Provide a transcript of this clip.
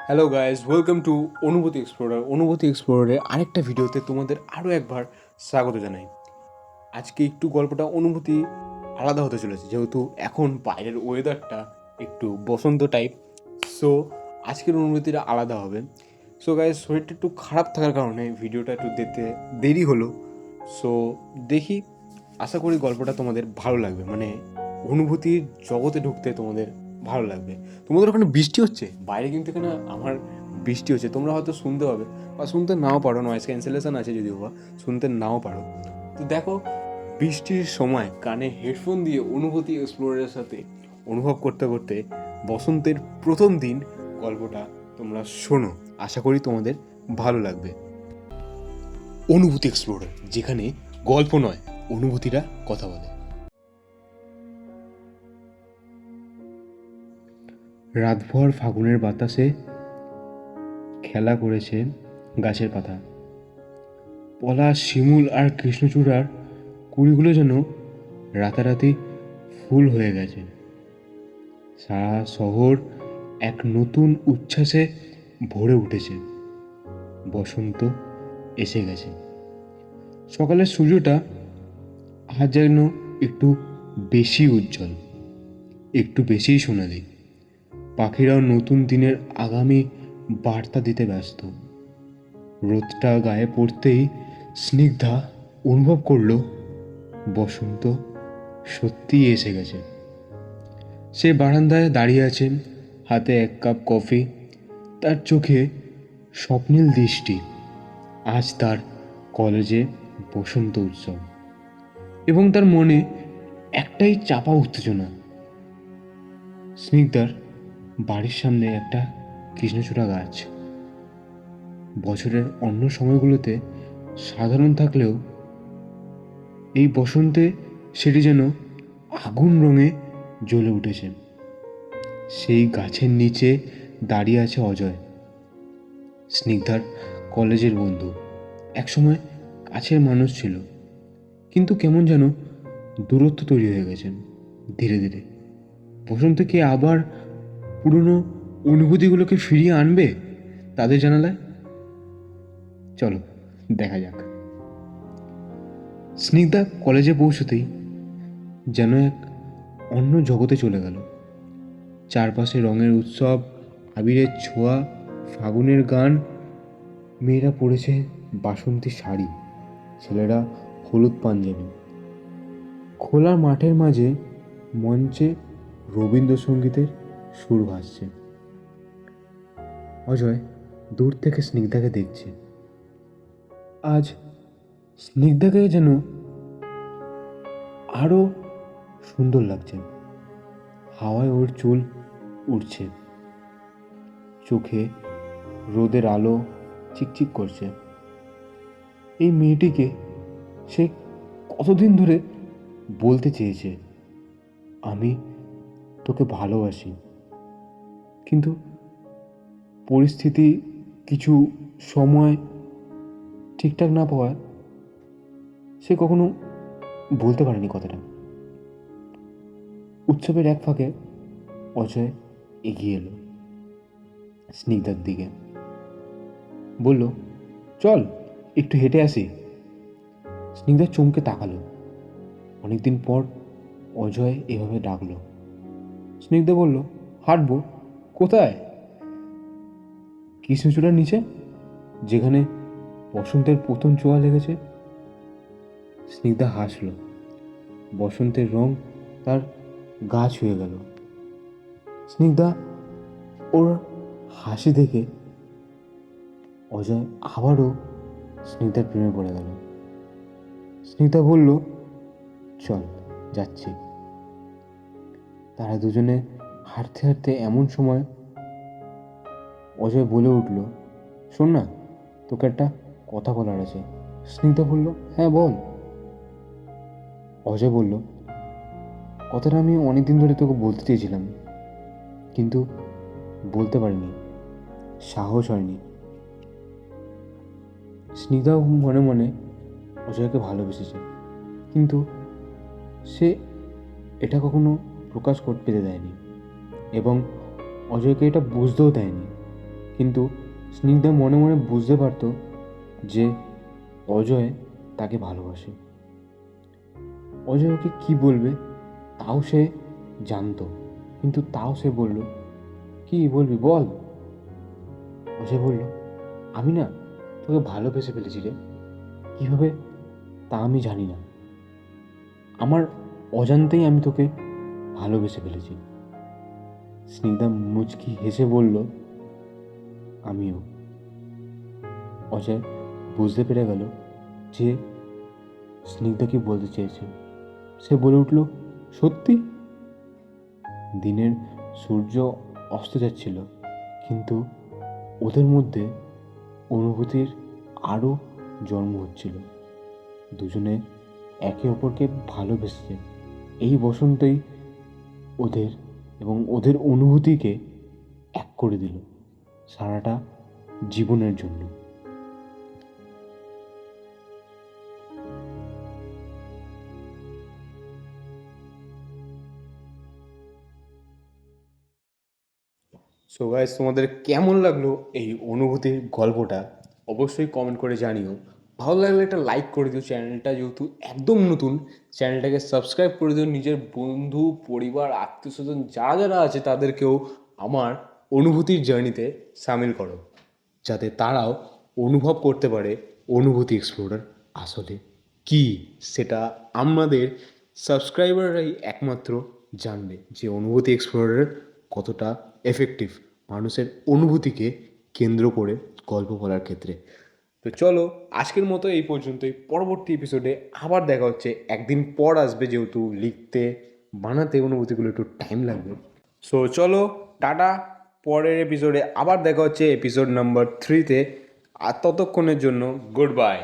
Hello guys, welcome to অনুভূতি এক্সপ্লোরারের আরেকটা ভিডিওতে তোমাদের আরও একবার স্বাগত জানাই। আজকে একটু গল্পটা অনুভূতি আলাদা হতে চলেছে, যেহেতু এখন বাইরের ওয়েদারটা একটু বসন্ত টাইপ। সো আজকের অনুভূতিটা আলাদা হবে। সো গাইজ, শরীরটা একটু খারাপ থাকার কারণে ভিডিওটা একটু দিতে দেরি হলো। সো দেখি, আশা করি গল্পটা তোমাদের ভালো লাগবে, মানে অনুভূতির জগতে ঢুকতে তোমাদের ভালো লাগবে। তোমাদের ওখানে বৃষ্টি হচ্ছে বাইরে, কিন্তু এখানে আমার বৃষ্টি হচ্ছে, তোমরা হয়তো শুনতে পাবে বা শুনতে নাও পারো, নয়েজ ক্যান্সেলেশন আছে যদিও বা শুনতে নাও পারো। তো দেখো, বৃষ্টির সময় কানে হেডফোন দিয়ে অনুভূতি এক্সপ্লোরের সাথে অনুভব করতে করতে বসন্তের প্রথম দিন গল্পটা তোমরা শোনো। আশা করি তোমাদের ভালো লাগবে। অনুভূতি এক্সপ্লোরার, যেখানে গল্প নয়, অনুভূতিরা কথা বলে। রাতভর ফাগুনের বাতাসে খেলা করেছে গাছের পাতা। পলাশ, শিমুল আর কৃষ্ণচূড়ার কুড়িগুলো যেন রাতারাতি ফুল হয়ে গেছে। সারা শহর এক নতুন উচ্ছ্বাসে ভরে উঠেছে। বসন্ত এসে গেছে। সকালের সূর্যটা আজ যেন একটু বেশি উজ্জ্বল, একটু বেশিই সোনালি। পাখিরাও নতুন দিনের আগামী বার্তা দিতে ব্যস্ত। রোদটা গায়ে পড়তেই স্নিগ্ধা অনুভব করল বসন্ত সত্যিই এসে গেছে। সে বারান্দায় দাঁড়িয়ে আছে, হাতে এক কাপ কফি, তার চোখে স্বপ্নীল দৃষ্টি। আজ তার কলেজে বসন্ত উৎসব, এবং তার মনে একটাই চাপা উত্তেজনা। স্নিগ্ধার বাড়ির সামনে একটা কৃষ্ণচূড়া গাছ। বছরের অন্য সময়গুলোতে সাধারণ থাকলেও এই বসন্তে সেটি যেন আগুন রঙে জ্বলে উঠেছে। সেই গাছের নিচে দাঁড়িয়ে আছে অজয়, স্নিগ্ধার কলেজের বন্ধু। একসময় কাছের মানুষ ছিল, কিন্তু কেমন যেন দূরত্ব তৈরি হয়ে গেছে ধীরে ধীরে। বসন্ত কি আবার পুরনো অনুভূতিগুলোকে ফিরিয়ে আনবে তাদের জানালায়? চলো দেখা যাক। স্নিগ্ধা কলেজে পৌঁছতেই যেন এক অন্য জগতে চলে গেল। চারপাশে রঙের উৎসব, আবিরের ছোঁয়া, ফাগুনের গান। মেয়েরা পরেছে বাসন্তী শাড়ি, ছেলেরা হলুদ পাঞ্জাবি। খোলা মাঠের মাঝে মঞ্চে রবীন্দ্রসঙ্গীতের সুর ভাসছে। অজয় দূর থেকে স্নিগ্ধাকে দেখছে। আজ স্নিগ্ধাকে যেন আরও সুন্দর লাগছে। হাওয়ায় ওর চুল উড়ছে, চোখে রোদের আলো চিকচিক করছে। এই মেয়েটিকে সে কতদিন ধরে বলতে চেয়েছে, আমি তোকে ভালোবাসি, কিন্তু পরিস্থিতি কিছু সময় ঠিকঠাক না পাওয়ায় সে কখনো বলতে পারেনি কথাটা। উৎসবের এক ফাঁকে অজয় এগিয়ে এলো স্নিগ্ধার দিকে, বলল, চল একটু হেঁটে আসি। স্নিগ্ধা চমকে তাকালো। অনেকদিন পর অজয় এভাবে ডাকলো। স্নিগ্ধা বলল, হাঁটবো? কোথায়? কৃষ্ণচূড়ার নিচে, যেখানে বসন্তের প্রথম ছোঁয়া লেগেছে। স্নিগ্ধা হাসল। বসন্তের রং তার গা ছুঁয়ে গেল। স্নিগ্ধা ওর হাসি দেখে অজয় আবারও স্নিগ্ধার প্রেমে পড়ে গেল। স্নিগ্ধা বলল, চল যাচ্ছি। তারা দুজনে হাঁটতে হাঁটতে এমন সময় অজয় বলে উঠল, শোন না, তোকে একটা কথা বলার আছে। স্নিগ্ধা বলল, হ্যাঁ বল। অজয় বলল, কথাটা আমি অনেকদিন ধরে তোকে বলতে চেয়েছিলাম, কিন্তু বলতে পারিনি, সাহস হয়নি। স্নিগ্ধাও মনে মনে অজয়কে ভালোবেসেছে, কিন্তু সে এটা কখনো প্রকাশ করতে দেয়নি এবং অজয়কে এটা বুঝতেও দেয়নি। কিন্তু স্নিগ্ধা মনে মনে বুঝতে পারত যে অজয় তাকে ভালোবাসে। অজয় ওকে কী বলবে তাও সে জানতো, কিন্তু তাও সে বলল, কি বলবি বল। অজয় বলল, আমি না তোকে ভালোবেসে ফেলেছি রে, কীভাবে তা আমি জানি না, আমার অজান্তেই আমি তোকে ভালোবেসে ফেলেছি। স্নিগ্ধা মুচকি হেসে বলল, আমিও। অজয় বুঝতে পেরে গেল যে স্নিগ্ধা কি বলতে চেয়েছে। সে বলে উঠল, সত্যি? দিনের সূর্য অস্ত যাচ্ছিল, কিন্তু ওদের মধ্যে অনুভূতির আরও জন্ম হচ্ছিল। দুজনে একে অপরকে ভালোবেসেছে। এই বসন্তই ওদের এবং ওদের অনুভূতিকে এক করে দিল সারাটা জীবনের জন্য। সো গাইস, তোমাদের কেমন লাগলো এই অনুভূতির গল্পটা অবশ্যই কমেন্ট করে জানিও। ভালো লাগলে একটা লাইক করে দিও, চ্যানেলটা যেহেতু একদম নতুন চ্যানেলটাকে সাবস্ক্রাইব করে দিও। নিজের বন্ধু, পরিবার, আত্মীয় স্বজন যারা যারা আছে তাদেরকেও আমার অনুভূতির জার্নিতে সামিল করো, যাতে তারাও অনুভব করতে পারে অনুভূতি এক্সপ্লোরার আসলে কী। সেটা আমাদের সাবস্ক্রাইবাররাই একমাত্র জানবে যে অনুভূতি এক্সপ্লোরার কতটা এফেক্টিভ মানুষের অনুভূতিকে কেন্দ্র করে গল্প বলার ক্ষেত্রে। তো চলো আজকের মতো এই পর্যন্তই। পরবর্তী এপিসোডে আবার দেখা হচ্ছে, একদিন পর আসবে, যেহেতু লিখতে বানাতে অনুভূতিগুলো একটু টাইম লাগবে। সো চলো টাটা, পরের এপিসোডে আবার দেখা হচ্ছে এপিসোড নাম্বার 3-তে। আর ততক্ষণের জন্য গুড বাই।